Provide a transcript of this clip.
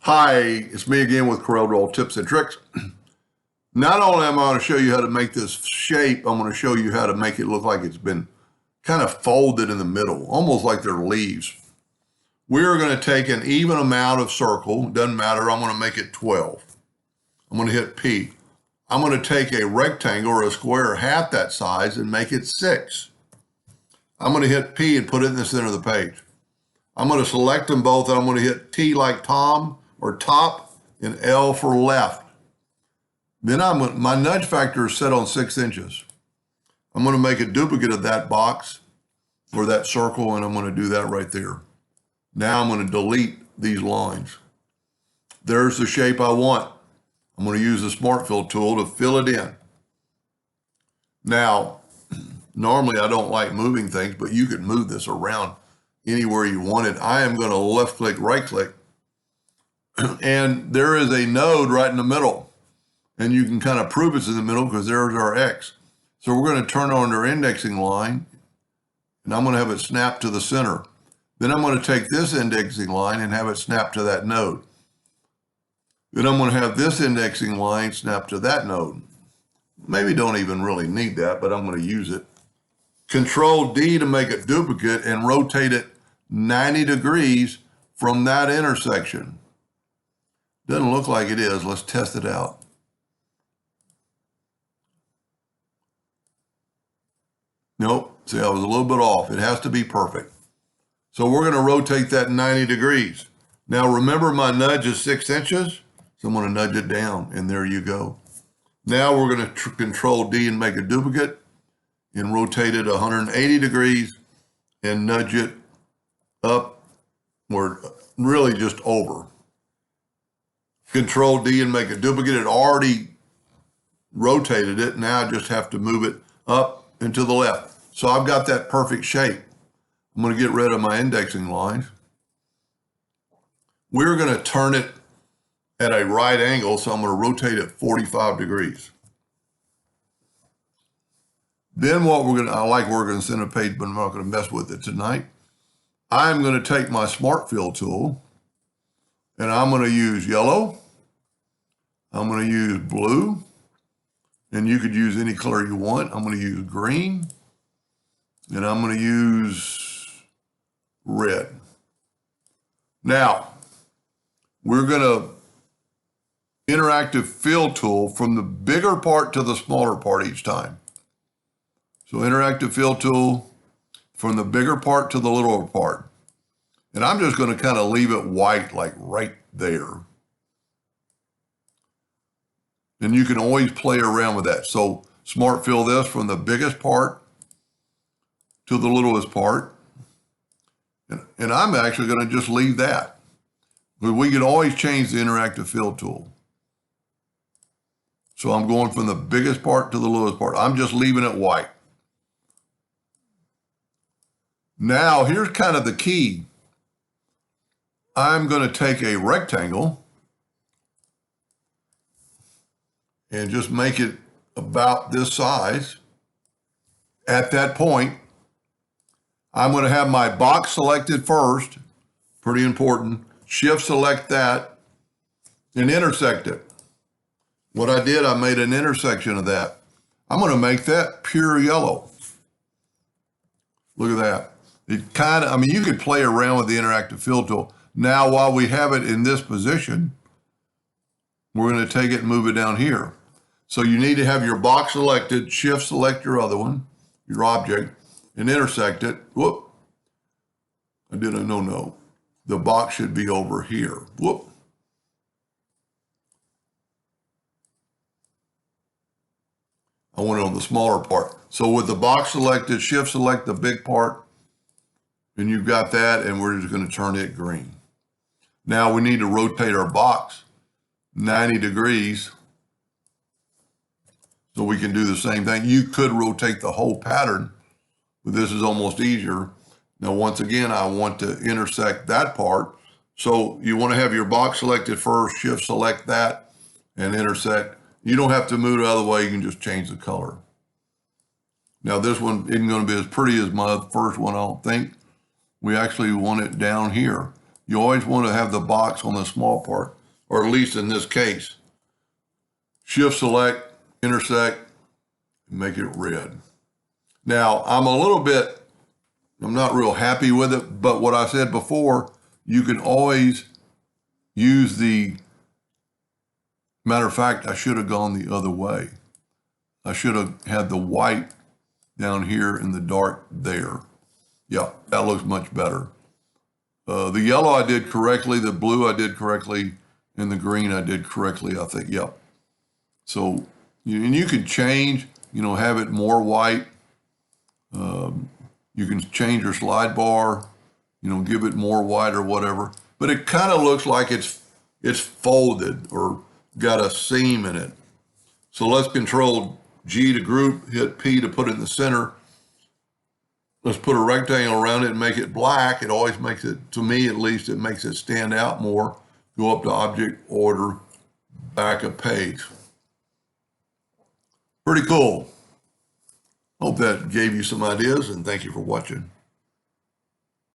Hi, it's me again with CorelDraw Tips and Tricks. Not only am I going to show you how to make this shape, I'm going to show you how to make it look like it's been kind of folded in the middle, almost like they're leaves. We're going to take an even amount of circle, doesn't matter, I'm going to make it 12. I'm going to hit P. I'm going to take a rectangle or a square half that size and make it 6. I'm going to hit P and put it in the center of the page. I'm going to select them both and I'm going to hit T like Tom or top and L for left. Then my nudge factor is set on 6 inches. I'm going to make a duplicate of that box or that circle and I'm going to do that right there. Now I'm going to delete these lines. There's the shape I want. I'm going to use the Smart Fill tool to fill it in. Now, normally I don't like moving things, but you could move this around anywhere you want it. I am going to left click, right click. And there is a node right in the middle. And you can kind of prove it's in the middle because there's our X. So we're going to turn on our indexing line and I'm going to have it snap to the center. Then I'm going to take this indexing line and have it snap to that node. Then I'm going to have this indexing line snap to that node. Maybe don't even really need that, but I'm going to use it. Control D to make a duplicate and rotate it 90 degrees from that intersection. Doesn't look like it is. Let's test it out. Nope. See, I was a little bit off. It has to be perfect. So we're going to rotate that 90 degrees. Now remember my nudge is 6 inches. So I'm going to nudge it down and there you go. Now we're going to control D and make a duplicate and rotate it 180 degrees and nudge it up or really just over. Control D and make a duplicate. It already rotated it. Now I just have to move it up and to the left. So I've got that perfect shape. I'm going to get rid of my indexing lines. We're going to turn it at a right angle. So I'm going to rotate it 45 degrees. Then what I like working on center page, but I'm not going to mess with it tonight. I'm going to take my Smart Fill tool and I'm going to use yellow. I'm going to use blue, and you could use any color you want. I'm going to use green, and I'm going to use red. Now, we're going to interactive fill tool from the bigger part to the smaller part each time. So interactive fill tool from the bigger part to the littler part. And I'm just going to kind of leave it white, like right there. And you can always play around with that. So Smart Fill this from the biggest part to the littlest part. And I'm actually going to just leave that. But we can always change the interactive fill tool. So I'm going from the biggest part to the littlest part. I'm just leaving it white. Now here's kind of the key. I'm going to take a rectangle and just make it about this size. At that point, I'm going to have my box selected first, pretty important. Shift select that and intersect it. What I did, I made an intersection of that. I'm going to make that pure yellow. Look at that. It kind of, you could play around with the interactive fill tool. Now, while we have it in this position, we're going to take it and move it down here. So you need to have your box selected, shift select your other one, your object, and intersect it. Whoop. I did a no. The box should be over here. Whoop. I went on the smaller part. So with the box selected, shift select the big part, and you've got that, and we're just going to turn it green. Now we need to rotate our box 90 degrees so we can do the same thing. You could rotate the whole pattern, but this is almost easier. Now, once again, I want to intersect that part. So you want to have your box selected first, shift select that, and intersect. You don't have to move the other way. You can just change the color. Now, this one isn't going to be as pretty as my first one, I don't think. We actually want it down here. You always want to have the box on the small part, or at least in this case. Shift select, intersect, make it red. Now, I'm not real happy with it, but what I said before, you can always use matter of fact, I should have gone the other way. I should have had the white down here and the dark there. Yeah, that looks much better. The yellow I did correctly, the blue I did correctly, and the green I did correctly, I think, yep. So, and you can change, have it more white. You can change your slide bar, give it more white or whatever. But it kind of looks like it's folded or got a seam in it. So let's Control G to group, hit P to put it in the center. Let's put a rectangle around it and make it black. It always makes it, to me at least, it makes it stand out more. Go up to Object, Order, back a page. Pretty cool. Hope that gave you some ideas, and thank you for watching.